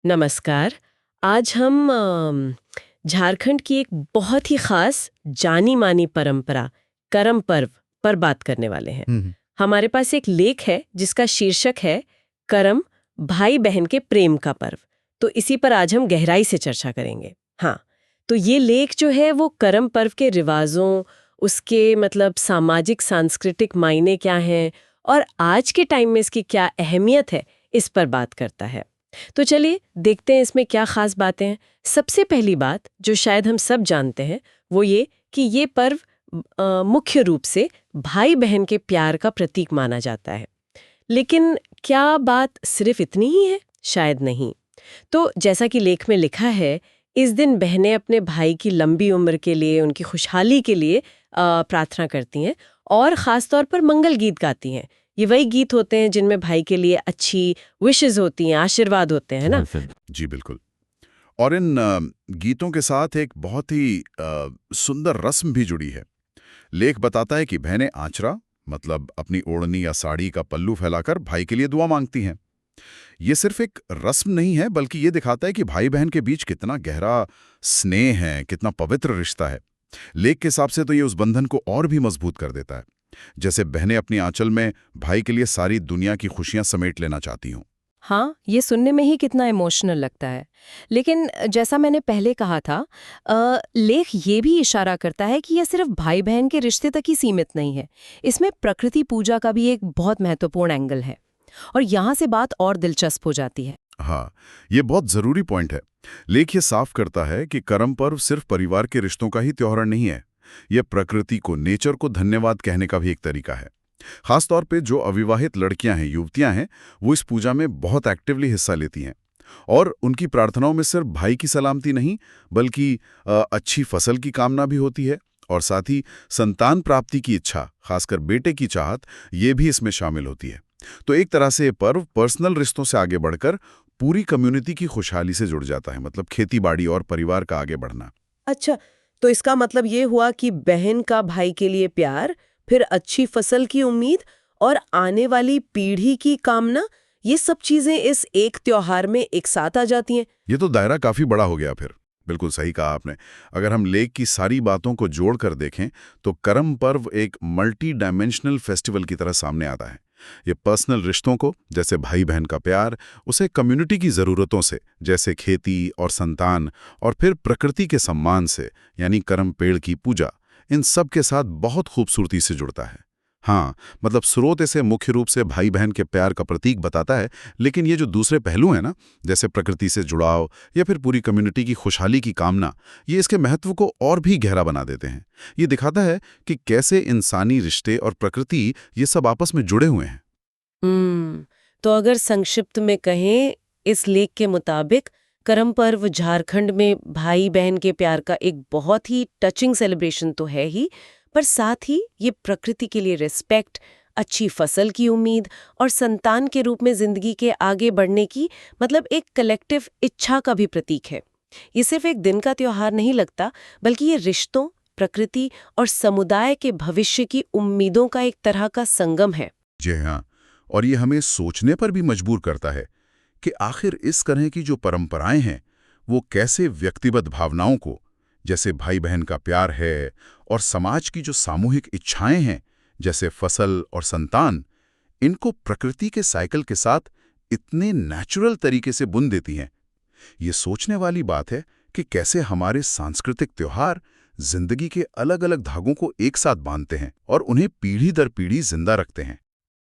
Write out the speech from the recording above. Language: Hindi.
नमस्कार। आज हम झारखंड की एक बहुत ही खास जानी-मानी परंपरा करम पर्व पर बात करने वाले हैं। हम्म। हमारे पास एक लेख है जिसका शीर्षक है करम भाई बहन के प्रेम का पर्व। तो इसी पर आज हम गहराई से चर्चा करेंगे। हाँ, तो ये लेख जो है वो करम पर्व के रिवाजों, उसके मतलब सामाजिक सांस्कृतिक मायने क्या हैं और आज के टाइम में इसकी क्या अहमियत है, इस पर बात करता है। तो चलिए देखते हैं इसमें क्या खास बातें हैं। सबसे पहली बात जो शायद हम सब जानते हैं वो ये कि ये पर्व मुख्य रूप से भाई बहन के प्यार का प्रतीक माना जाता है। लेकिन क्या बात सिर्फ इतनी ही है? शायद नहीं। तो जैसा कि लेख में लिखा है, इस दिन बहनें अपने भाई की लंबी उम्र के लिए, उनकी खुशहाली के लिए प्रार्थना करती हैं और खास तौर पर मंगल गीत गाती हैं। ये वही गीत होते हैं जिनमें भाई के लिए अच्छी विशेस होती हैं, आशीर्वाद होते हैं, है ना? जी बिल्कुल। और इन गीतों के साथ एक बहुत ही सुंदर रस्म भी जुड़ी है। लेख बताता है कि बहनें आचरा मतलब अपनी ओढ़नी या साड़ी का पल्लू फैलाकर भाई के लिए दुआ मांगती हैं। ये सिर्फ एक रस्म नहीं है, बल्कि ये दिखाता है कि भाई बहन के बीच कितना गहरा स्नेह है, कितना पवित्र रिश्ता है। लेख के हिसाब से तो ये उस बंधन को और भी मजबूत कर देता है, जैसे बहनें अपनी आंचल में भाई के लिए सारी दुनिया की खुशियां समेट लेना चाहती हों। हाँ, ये सुनने में ही कितना इमोशनल लगता है। लेकिन जैसा मैंने पहले कहा था, लेख ये भी इशारा करता है कि यह सिर्फ भाई बहन के रिश्ते तक ही सीमित नहीं है। इसमें प्रकृति पूजा का भी एक बहुत महत्वपूर्ण एंगल है और यहाँ से बात और दिलचस्प हो जाती है। हाँ, ये बहुत जरूरी पॉइंट है। लेख ये साफ करता है कि करम पर्व सिर्फ परिवार के रिश्तों का ही त्योहार नहीं है। यह प्रकृति को, नेचर को धन्यवाद कहने का भी एक तरीका है। खास तौर पे जो अविवाहित लड़कियां हैं, युवतियां हैं, वो इस पूजा में बहुत एक्टिवली हिस्सा लेती हैं। और उनकी प्रार्थनाओं में सिर्फ भाई की सलामती नहीं, बल्कि अच्छी फसल की कामना भी होती है। और साथ ही संतान प्राप्ति की इच्छा, खासकर बेटे की चाहत, ये भी इसमें शामिल होती है। तो एक तरह से ये पर्व पर्सनल रिश्तों से आगे बढ़कर पूरी कम्युनिटी की खुशहाली से जुड़ जाता है, मतलब खेती बाड़ी और परिवार का आगे बढ़ना। अच्छा, तो इसका मतलब ये हुआ कि बहन का भाई के लिए प्यार, फिर अच्छी फसल की उम्मीद और आने वाली पीढ़ी की कामना, ये सब चीजें इस एक त्योहार में एक साथ आ जाती हैं। ये तो दायरा काफी बड़ा हो गया फिर। बिल्कुल सही कहा आपने। अगर हम लेख की सारी बातों को जोड़कर देखें तो करम पर्व एक मल्टी डायमेंशनल फेस्टिवल की तरह सामने आता है। ये पर्सनल रिश्तों को, जैसे भाई बहन का प्यार, उसे कम्युनिटी की ज़रूरतों से, जैसे खेती और संतान, और फिर प्रकृति के सम्मान से, यानी करम पेड़ की पूजा, इन सब के साथ बहुत खूबसूरती से जुड़ता है। हाँ, मतलब स्रोत इसे मुख्य रूप से भाई बहन के प्यार का प्रतीक बताता है, लेकिन ये जो दूसरे पहलू हैं ना, जैसे प्रकृति से जुड़ाव या फिर पूरी कम्युनिटी की खुशहाली की कामना, ये इसके महत्व को और भी गहरा बना देते हैं। ये दिखाता है कि कैसे इंसानी रिश्ते और प्रकृति ये सब आपस में जुड़े हुए हैं। तो अगर संक्षिप्त में कहें, इस लेख के मुताबिक करम पर्व झारखंड में भाई बहन के प्यार का एक बहुत ही टचिंग सेलिब्रेशन तो है ही, पर साथ ही ये प्रकृति के लिए रिस्पेक्ट, अच्छी फसल की उम्मीद और संतान के रूप में जिंदगी के आगे बढ़ने की मतलब एक कलेक्टिव इच्छा का भी प्रतीक है। ये सिर्फ एक दिन का त्योहार नहीं लगता, बल्कि ये रिश्तों, प्रकृति और समुदाय के भविष्य की उम्मीदों का एक तरह का संगम है। जी हाँ, और ये हमें सोचने पर भी मजबूर करता है कि आखिर इस तरह की जो परंपराएं हैं, वो कैसे व्यक्तिगत भावनाओं को, जैसे भाई बहन का प्यार है, और समाज की जो सामूहिक इच्छाएं हैं, जैसे फसल और संतान, इनको प्रकृति के साइकिल के साथ इतने नेचुरल तरीके से बुन देती हैं। ये सोचने वाली बात है कि कैसे हमारे सांस्कृतिक त्योहार जिंदगी के अलग अलग धागों को एक साथ बांधते हैं और उन्हें पीढ़ी दर पीढ़ी जिंदा रखते हैं।